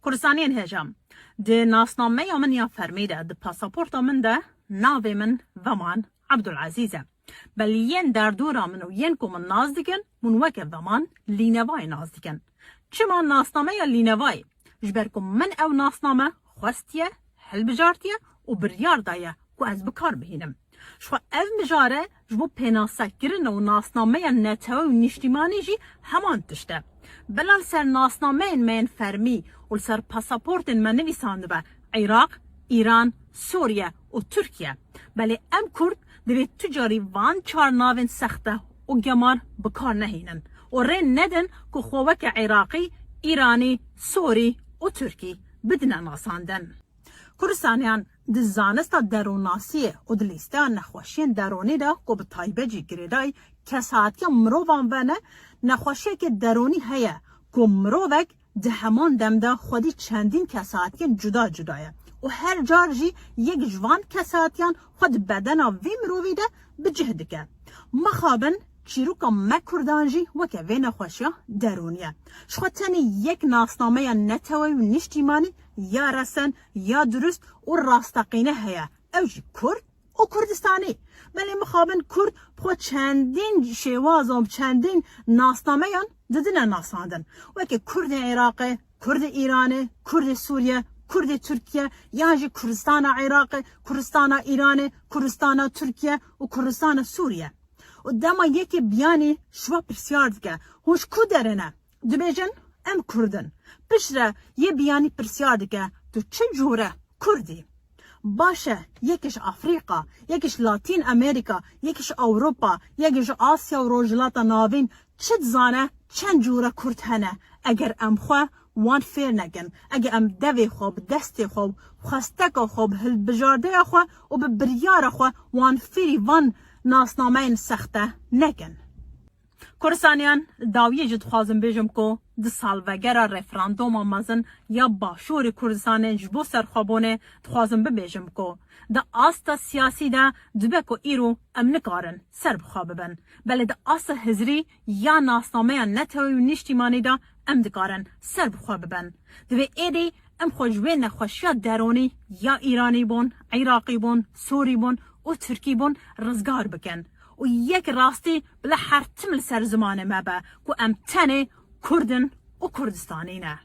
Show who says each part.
Speaker 1: کردستانین هجام ده ناسنامه من یا فرمیده ده پاسپورت من ده ناوی من ومان عبدالعزیزه بل ین در دورا من و ین من ناز دیگن من وکه ومان لینوای ناز دیگن چما ناسنامه یا لینوای جبرکم من او ناسنامه خواستیه هل بجارتیه و بریار دایه که از بکار بهینم شو او مجاره جبو پیناسک گرن و ناسنامه نتوی و نشتیمانی جی همان تشته بلال سر ناسنامه من فرمی و سر پاسپورت من نویسانده به عراق، ایران، سوریه و ترکیه بله ام کرد دوید تجاری وان چار ناوین سخته و گمار بکار نهینن و رین ندن که خوبک عراقی، ایرانی، سوری و ترکی بدن ناساندن کردستانیان د زانستا دروناسیه و د لیسته نخوشین درونی ده که به تایبه جی گریدای کساتی مروان ونه نخوشی که درونی هیه که مروک ده همان دمده خودی چندین کساتی جدا جدایه و هر جار جی یک جوان کساتیان خود بدن وی مروی ده به جهده که مخابن چیروکا مکردانجی وکه وی نخوشی درونیه شخوتنی یک ناسنامه نتوی و نشتیمانی یا رسن یا درست و راستقینه هیا او جی کرد و کردستانی بلی مخابن کرد بخوا چندین شواز و چندین ناسنامه ددن ناساندن وکه کرد عراق، کرد ایران، کرد سوریه، کرد ترکیه یا جی کردستان عراق، کردستان ایران، کردستان ترکیه و کردستان سوریه و دما یکی بیانی شوا پرسیار دکه هوش کو درنه دبیجن ام کردن پشره یه بیانی پرسیار دکه تو چه جوره کردی باشه یکیش افریقا یکیش لاتین امریکا یکیش اروپا یکیش آسیا و روجلات ناوین چه زانه چند جوره کرد هنه اگر ام خواه وان فیر نگن اگر ام دوی خوب دستی خوب خستک خوب هل بجارده خواه و به بریار خواه وان فیری وان ناسنامه سخته نگن کردستانیان داویه جد خوازم بیجم که ده سالوگر رفراندوم آمازن یا باشور کردستان جبو سرخوابونه خوازم بیجم که ده آستا سیاسی ده دبه که ایرو ام نکارن سر بخواب بن بله ده آستا هزری یا ناسنامه نتوی و نشتیمانی ده ام دکارن سر بخواب بن دوی ایدی ام خوشوی نخوشیات درونی یا ایرانی بون، عراقی بون، سوری بون و ترکی بون رزگار بکن و یک راستی بلا هر تمل سر زمان مبه که ام تنه کردن و کردستانی نه